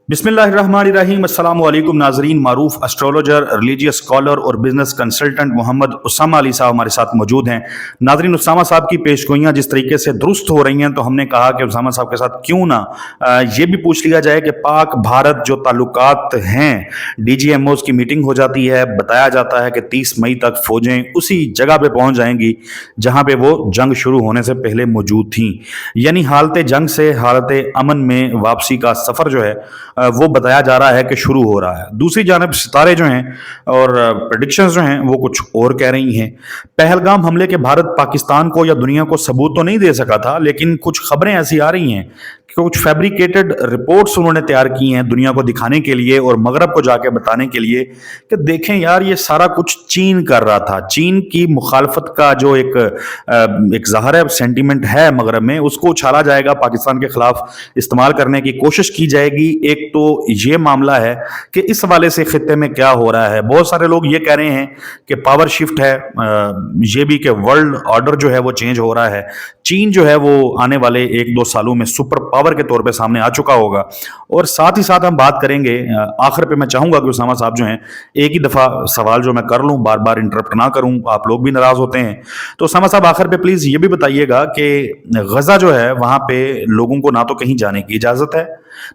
बिस्मिल्लाहिर्रहमानिर्रहीम। अस्सलाम वालेकुम नाजरीन। मारूफ एस्ट्रोलॉजर, रिलीजियस स्कॉलर और बिजनेस कंसल्टेंट मोहम्मद उसामा अली साहब हमारे साथ मौजूद हैं। नाजरीन, उसामा साहब की पेशगोइयाँ जिस तरीके से दुरुस्त हो रही हैं, तो हमने कहा कि उसामा साहब के साथ क्यों ना ये भी पूछ लिया जाए कि पाक भारत जो ताल्लुकात हैं, DGMOs की मीटिंग हो जाती है, बताया जाता है कि 30 मई तक फौजें उसी जगह पे पहुंच जाएंगी जहां पे वो जंग शुरू होने से पहले मौजूद थी। यानी हालत जंग से हालत अमन में वापसी का सफ़र जो है वो बताया जा रहा है कि शुरू हो रहा है। दूसरी जानब सितारे जो हैं और प्रडिक्शंस जो हैं वो कुछ और कह रही हैं। पहलगाम हमले के भारत पाकिस्तान को या दुनिया को सबूत तो नहीं दे सका था, लेकिन कुछ खबरें ऐसी आ रही हैं कि कुछ फैब्रिकेटेड रिपोर्ट्स उन्होंने तैयार की हैं दुनिया को दिखाने के लिए और मगरब को जाके बताने के लिए कि देखें यार, ये सारा कुछ चीन कर रहा था। चीन की मुखालफत का जो एक ज़ाहिर है सेंटीमेंट है मगरब में, उसको उछाला जाएगा, पाकिस्तान के खिलाफ इस्तेमाल करने की कोशिश की जाएगी। एक तो ये मामला है कि इस हवाले से खित्ते में क्या हो रहा है। बहुत सारे लोग ये कह रहे हैं कि पावर शिफ्ट है, ये भी कि वर्ल्ड ऑर्डर जो है वो चेंज हो रहा है। चीन जो है वो आने वाले 1-2 सालों में सुपर पावर के तौर पे सामने आ चुका होगा। और साथ ही साथ हम बात करेंगे, आखिर पे मैं चाहूंगा कि उसामा साहब जो हैं एक ही दफ़ा सवाल जो मैं कर लूं, बार बार इंटरप्ट ना करूं, आप लोग भी नाराज़ होते हैं। तो उसामा साहब आखिर पे प्लीज़ ये भी बताइएगा कि गज़ा जो है वहाँ पे लोगों को ना तो कहीं जाने की इजाज़त है,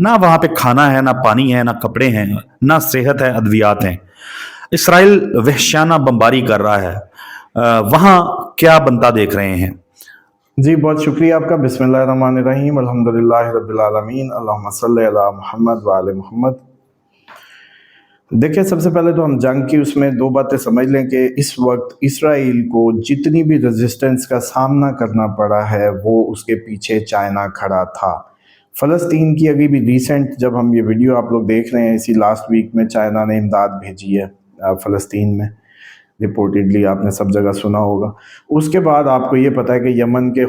ना वहाँ पे खाना है, ना पानी है, ना कपड़े हैं, ना सेहत है, अद्वियात हैं। इसराइल वहशियाना बमबारी कर रहा है, वहाँ क्या बनता देख रहे हैं? जी, बहुत शुक्रिया आपका। बिस्मिल्लाहिर्रहमानिर्रहीम, अल्हम्दुलिल्लाहि रब्बिल आलमीन, अल्लाहुम्मा सल्लि अला मुहम्मद व आले मुहम्मद। देखिए, सबसे पहले तो हम जंग की उसमें दो बातें समझ लें कि इस वक्त इसराइल को जितनी भी रेजिस्टेंस का सामना करना पड़ा है वो उसके पीछे चाइना खड़ा था। फ़लस्तीन की अभी भी रिसेंट, जब हम ये वीडियो आप लोग देख रहे हैं, इसी लास्ट वीक में चाइना ने इमदाद भेजी है फ़लस्तीन में। रिपोर्टेडली आपने सब जगह सुना होगा। उसके बाद आपको ये पता है कि यमन के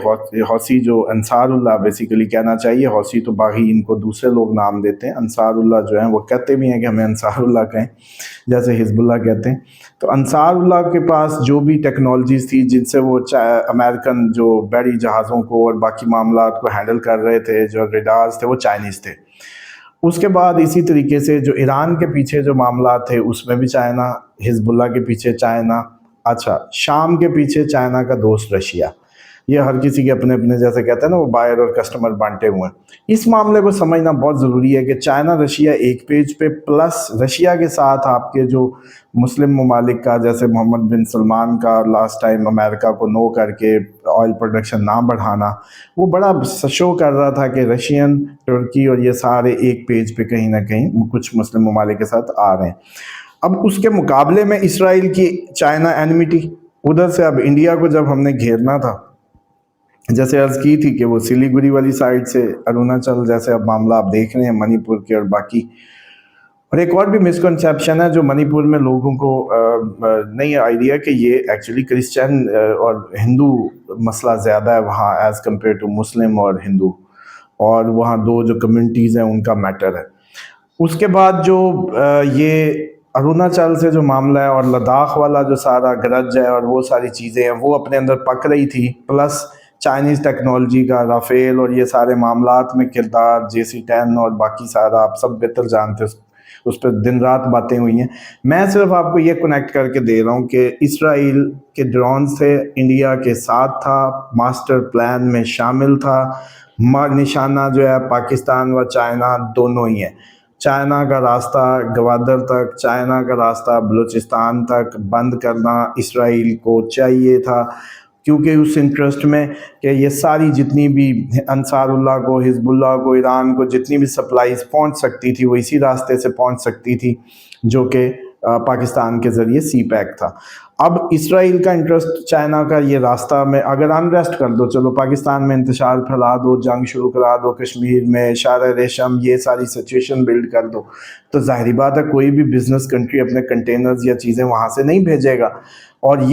हौसी जो अंसारुल्लाह, बेसिकली कहना चाहिए हौसी तो बागी इनको दूसरे लोग नाम देते हैं, अंसारुल्लाह जो हैं वो कहते भी हैं कि हमें अंसारुल्लाह कहें, जैसे हिजबुल्लाह कहते हैं। तो अंसारुल्लाह के पास जो भी टेक्नोलॉजीज़ थी जिनसे वो अमेरिकन जो बड़ी जहाज़ों को और बाकी मामलात को हैंडल कर रहे थे, जो रेडार्स थे, वो चाइनीज़ थे। उसके बाद इसी तरीके से जो ईरान के पीछे जो मामला थे उसमें भी चाइना, हिजबुल्लाह के पीछे चाइना, अच्छा शाम के पीछे चाइना का दोस्त रशिया। ये हर किसी के अपने अपने, जैसे कहते हैं ना, वो बायर और कस्टमर बांटे हुए हैं। इस मामले को समझना बहुत ज़रूरी है कि चाइना रशिया एक पेज पे, प्लस रशिया के साथ आपके जो मुस्लिम ममालिक का, जैसे मोहम्मद बिन सलमान का लास्ट टाइम अमेरिका को नो करके ऑयल प्रोडक्शन ना बढ़ाना, वो बड़ा शो कर रहा था कि रशियन, तुर्की और ये सारे एक पेज पे कहीं ना कहीं कुछ मुस्लिम ममालिक के साथ आ रहे हैं। अब उसके मुकाबले में इसराइल की चाइना एनिमिटी, उधर से अब इंडिया को जब हमने घेरना था, जैसे अर्ज़ की थी कि वो सिलीगुड़ी वाली साइड से अरुणाचल, जैसे अब मामला आप देख रहे हैं मणिपुर के और बाकी। और एक और भी मिसकंसेप्शन है जो मणिपुर में लोगों को नहीं आइडिया कि ये एक्चुअली क्रिश्चियन और हिंदू मसला ज़्यादा है वहाँ एज़ कम्पेयर टू मुस्लिम और हिंदू, और वहाँ दो जो कम्युनिटीज़ हैं उनका मैटर है। उसके बाद जो ये अरुणाचल से जो मामला है और लद्दाख वाला जो सारा गरज है और वो सारी चीज़ें हैं वो अपने अंदर पक रही थी, प्लस चाइनीज़ टेक्नोलॉजी का राफेल और ये सारे मामलात में किरदार, JC-10 और बाकी सारा आप सब बेहतर जानते हो, उस पर दिन रात बातें हुई हैं। मैं सिर्फ आपको ये कनेक्ट करके दे रहा हूँ कि इसराइल के ड्रोन से इंडिया के साथ था, मास्टर प्लान में शामिल था। निशाना जो है पाकिस्तान व चाइना दोनों ही है। चाइना का रास्ता गवादर तक, चाइना का रास्ता बलूचिस्तान तक बंद करना इसराइल को चाहिए था, क्योंकि उस इंटरेस्ट में कि ये सारी जितनी भी अंसारुल्लाह को, हिजबुल्लाह को, ईरान को जितनी भी सप्लाईज पहुंच सकती थी वो इसी रास्ते से पहुंच सकती थी, जो कि पाकिस्तान के ज़रिए CPEC था। अब इसराइल का इंटरेस्ट चाइना का ये रास्ता में अगर अनरेस्ट कर दो, चलो पाकिस्तान में इंतशार फैला दो, जंग शुरू करा दो, कश्मीर में शार रेशम, ये सारी सिचुएशन बिल्ड कर दो, तो ज़ाहिर बात है कोई भी बिजनेस कंट्री अपने कंटेनर्स या चीज़ें वहाँ से नहीं भेजेगा। और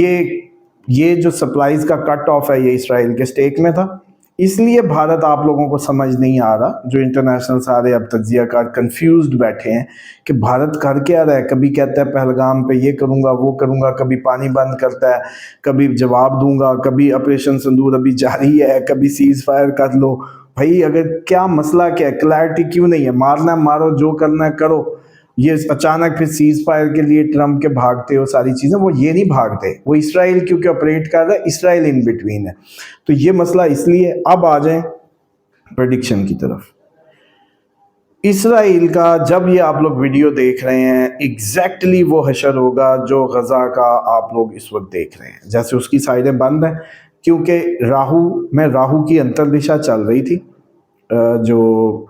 ये जो सप्लाईज़ का कट ऑफ है ये इसराइल के स्टेक में था। इसलिए भारत आप लोगों को समझ नहीं आ रहा, जो इंटरनेशनल सारे अब तज्जियाकार कंफ्यूज्ड बैठे हैं कि भारत कर क्या रहा है। कभी कहता है पहलगाम पे ये करूँगा वो करूँगा, कभी पानी बंद करता है, कभी जवाब दूंगा, कभी ऑपरेशन सिंदूर अभी जारी है, कभी सीज़ फायर कर लो, بھائی اگر کیا مسئلہ کیا ہے, کلیئرٹی کیوں نہیں ہے؟ مارنا ہے مارو, جو کرنا ہے کرو. یہ اچانک پھر سیز فائر کے لیے ٹرمپ کے بھاگتے ہو ساری چیزیں, وہ یہ نہیں بھاگتے, وہ اسرائیل کیونکہ آپریٹ کر رہا ہے, اسرائیل ان بٹوین ہے. تو یہ مسئلہ اس لیے. اب آ جائیں پریڈکشن کی طرف. اسرائیل کا جب یہ آپ لوگ ویڈیو دیکھ رہے ہیں ایگزیکٹلی وہ حشر ہوگا جو غزہ کا آپ لوگ اس وقت دیکھ رہے ہیں. جیسے اس کی سائڈیں بند ہیں کیونکہ راہو کی انتردشا چل رہی تھی جو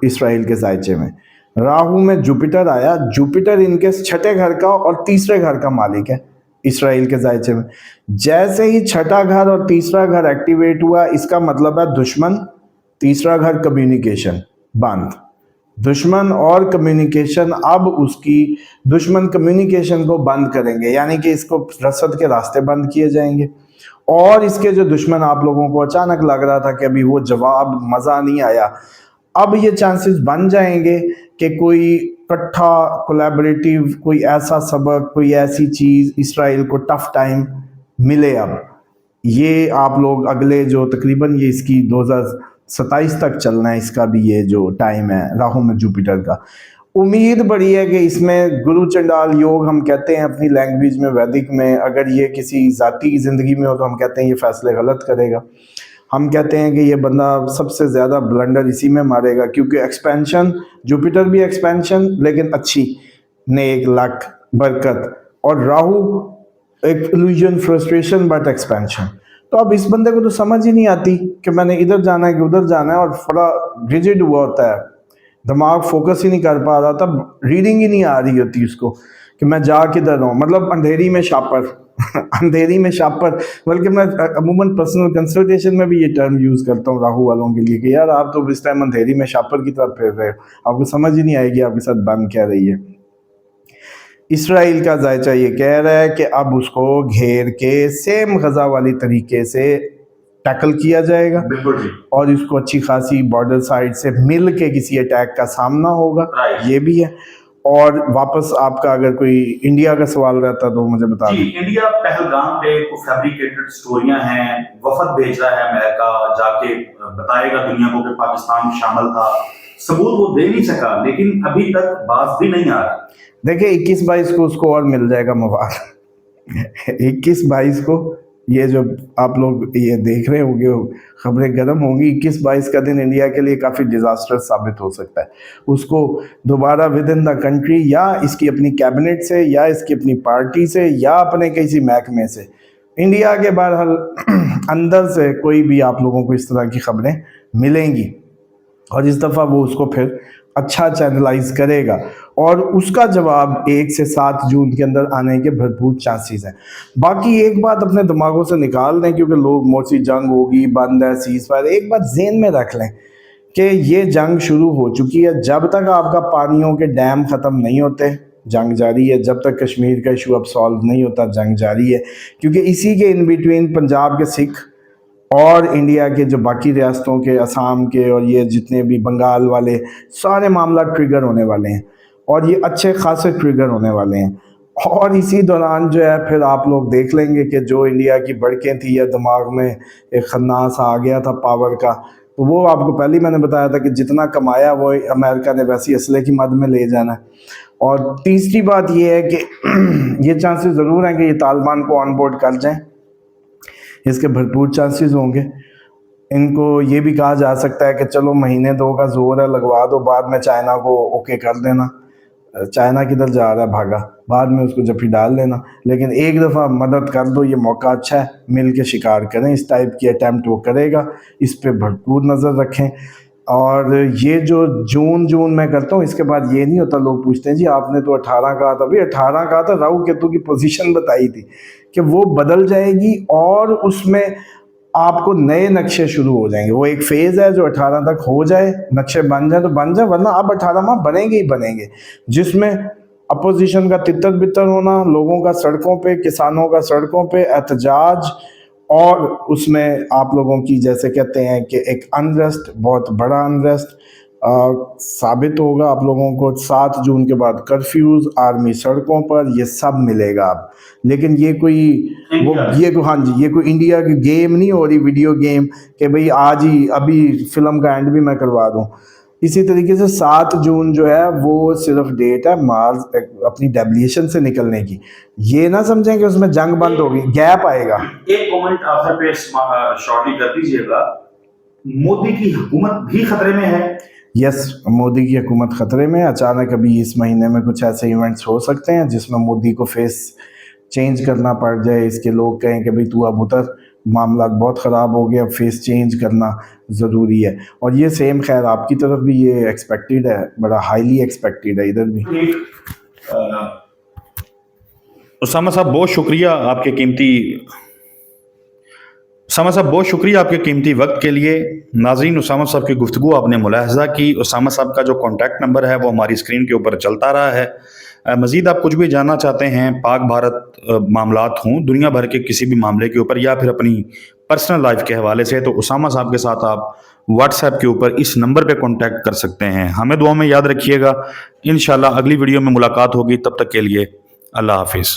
اسرائیل کے زائچے میں. راہو میں جوپیٹر آیا. جوپیٹر ان کے چھٹے گھر کا اور تیسرے گھر کا مالک ہے اسرائیل کے زائچے میں. جیسے ہی چھٹا گھر اور تیسرا گھر ایکٹیویٹ ہوا, اس کا مطلب ہے دشمن. تیسرا گھر کمیونیکیشن بند. دشمن اور کمیونیکیشن, اب اس کی دشمن کمیونیکیشن کو بند کریں گے, یعنی کہ اس کو رسد کے راستے بند کیے جائیں گے. اور اس کے جو دشمن آپ لوگوں کو اچانک لگ رہا تھا کہ ابھی وہ جواب مزہ نہیں آیا, اب یہ چانسز بن جائیں گے کہ کوئی کٹھا کولیبریٹیو کوئی ایسا سبق, کوئی ایسی چیز اسرائیل کو ٹف ٹائم ملے. اب یہ آپ لوگ اگلے جو تقریباً یہ اس کی 2027 تک چلنا ہے, اس کا بھی یہ جو ٹائم ہے راہو میں جوپیٹر کا, امید بڑی ہے کہ اس میں گرو چنڈال یوگ ہم کہتے ہیں اپنی لینگویج میں, ویدک میں. اگر یہ کسی ذاتی زندگی میں ہو تو ہم کہتے ہیں یہ فیصلے غلط کرے گا. ہم کہتے ہیں کہ یہ بندہ سب سے زیادہ بلنڈر اسی میں مارے گا, کیونکہ ایکسپینشن, جوپیٹر بھی ایکسپینشن لیکن اچھی, نیک, لک, برکت, اور راہو ایک illusion, فرسٹریشن بٹ ایکسپینشن. تو اب اس بندے کو تو سمجھ ہی نہیں آتی کہ میں نے ادھر جانا ہے کہ ادھر جانا ہے, اور بڑا ریجڈ ہوا ہوتا ہے, دماغ فوکس ہی نہیں کر پا رہا, تب ریڈنگ ہی نہیں آ رہی ہوتی اس کو کہ میں جا کدھر ہوں. مطلب اندھیری میں شاپر اندھیری میں شاپر. بلکہ میں عموماً پرسنل کنسلٹیشن میں بھی یہ ٹرم یوز کرتا ہوں راہو والوں کے لیے کہ یار آپ تو اس ٹائم اندھیری میں شاپر کی طرف پھر رہے ہو, آپ کو سمجھ ہی نہیں آئے گی آپ کے ساتھ بن کیا رہی ہے. اسرائیل کا ذائچہ یہ کہہ رہا ہے کہ اب اس کو گھیر کے سیم غزہ والی طریقے سے ٹیکل کیا جائے گا, بالکل جی, اور اس کو اچھی خاصی بارڈر سائڈ سے مل کے کسی اٹیک کا سامنا ہوگا. یہ بھی ہے. اور واپس آپ کا اگر کوئی انڈیا کا سوال رہتا تو مجھے بتا دیں. جی, انڈیا پہلگام پہ فیبریکیٹڈ سٹوریاں ہیں, وفد بھیج رہا ہے امریکہ, جا کے بتائے گا دنیا کو کہ پاکستان شامل تھا. ثبوت وہ دے نہیں سکا, لیکن ابھی تک باز بھی نہیں آ رہا. دیکھیں 21-22 کو اس کو اور مل جائے گا مواد. 21-22 کو یہ جو آپ لوگ یہ دیکھ رہے ہوں گے خبریں گرم ہوں گی. 21-22 کا دن انڈیا کے لیے کافی ڈیزاسٹر ثابت ہو سکتا ہے. اس کو دوبارہ ود ان دا کنٹری, یا اس کی اپنی کیبنٹ سے, یا اس کی اپنی پارٹی سے, یا اپنے کسی محکمے سے, انڈیا کے بہرحال اندر سے کوئی بھی آپ لوگوں کو اس طرح کی خبریں ملیں گی, اور اس دفعہ وہ اس کو پھر اچھا چینلائز کرے گا, اور اس کا جواب 1 سے 7 جون کے اندر آنے کے بھرپور چانسز ہیں. باقی ایک بات اپنے دماغوں سے نکال دیں, کیونکہ لوگ موسی جنگ ہوگی, بند ہے, سیز فائر, ایک بات ذہن میں رکھ لیں کہ یہ جنگ شروع ہو چکی ہے. جب تک آپ کا پانیوں کے ڈیم ختم نہیں ہوتے جنگ جاری ہے, جب تک کشمیر کا ایشو اب سالو نہیں ہوتا جنگ جاری ہے, کیونکہ اسی کے ان بٹوین پنجاب کے سکھ اور انڈیا کے جو باقی ریاستوں کے, آسام کے, اور یہ جتنے بھی بنگال والے, سارے معاملات ٹریگر ہونے والے ہیں, اور یہ اچھے خاصے ٹریگر ہونے والے ہیں. اور اسی دوران جو ہے پھر آپ لوگ دیکھ لیں گے کہ جو انڈیا کی بڑکیں تھیں یا دماغ میں ایک خناس آ گیا تھا پاور کا, تو وہ آپ کو پہلے میں نے بتایا تھا کہ جتنا کمایا وہ امریکہ نے ویسی اسلحے کی مد میں لے جانا ہے. اور تیسری بات یہ ہے کہ یہ چانسز ضرور ہیں کہ یہ طالبان کو آن بورڈ کر جائیں, اس کے بھرپور چانسز ہوں گے. ان کو یہ بھی کہا جا سکتا ہے کہ چلو مہینے 2 کا زور ہے, لگوا دو, بعد میں چائنا کو اوکے کر دینا. چائنا کدھر جا رہا ہے بھاگا, بعد میں اس کو جفی ڈال دینا, لیکن ایک دفعہ مدد کر دو, یہ موقع اچھا ہے, مل کے شکار کریں. اس ٹائپ کی اٹیمپٹ وہ کرے گا, اس پہ بھرپور نظر رکھیں. اور یہ جو جون میں کرتا ہوں, اس کے بعد یہ نہیں ہوتا, لوگ پوچھتے ہیں جی آپ نے تو 18 کہا تھا. بھائی 18 کہا تھا, راہو کیتو کی پوزیشن بتائی تھی کہ وہ بدل جائے گی, اور اس میں آپ کو نئے نقشے شروع ہو جائیں گے. وہ ایک فیز ہے جو 18 تک ہو جائے, نقشے بن جائیں تو بن جائیں, ورنہ اب 18 ماہ بنیں گے ہی بنیں گے, جس میں اپوزیشن کا تتر بتر ہونا, لوگوں کا سڑکوں پہ, کسانوں کا سڑکوں پہ احتجاج, اور اس میں آپ لوگوں کی جیسے کہتے ہیں کہ ایک انریسٹ, بہت بڑا انریسٹ, साबित होगा आप लोगों को। 7 जून के बाद कर्फ्यूज, आर्मी सड़कों पर, ये सब मिलेगा अब। लेकिन ये कोई हाँ जी, ये कोई इंडिया की गेम नहीं हो रही, वीडियो गेम कि भाई आज ही अभी फिल्म का एंड भी मैं करवा दूं। इसी तरीके से 7 जून जो है वो सिर्फ डेट है मार्स अपनी डेविएशन से निकलने की। ये ना समझें कि उसमें जंग बंद होगी, गैप आएगा। एक कमेंट आखिर पे शॉर्टली कर दीजिएगा, मोदी की हुकूमत भी खतरे में है? यस, मोदी की हुकूमत खतरे में है। अचानक अभी इस महीने में कुछ ऐसे इवेंट्स हो सकते हैं जिसमें मोदी को फेस चेंज करना पड़ जाए, इसके लोग कहें कि भाई तू अब उतर, मामला बहुत ख़राब हो गया, फेस चेंज करना ज़रूरी है। और ये सेम खैर आपकी तरफ भी ये एक्सपेक्टेड है, बड़ा हाईली एक्सपेक्टेड है इधर भी। उसामा साहब बहुत शुक्रिया आपके कीमती उसामा साहब बहुत शुक्रिया आपके कीमती वक्त के लिए। नाज़रीन, उसामा साहब की गुफ्तगू आपने मुलाहज़ा की। उसामा साहब का जो कॉन्टैक्ट नंबर है वो हमारी स्क्रीन के ऊपर चलता रहा है। मज़ीद आप कुछ भी जानना चाहते हैं, पाक भारत मामलात हों, दुनिया भर के किसी भी मामले के ऊपर, या फिर अपनी पर्सनल लाइफ के हवाले से, तो उसामा साहब के साथ आप व्हाट्सएप के ऊपर इस नंबर पे कांटेक्ट कर सकते हैं। हमें दुआ में याद रखिएगा। इंशाल्लाह अगली वीडियो में मुलाकात होगी। तब तक के लिए अल्लाह हाफिज़।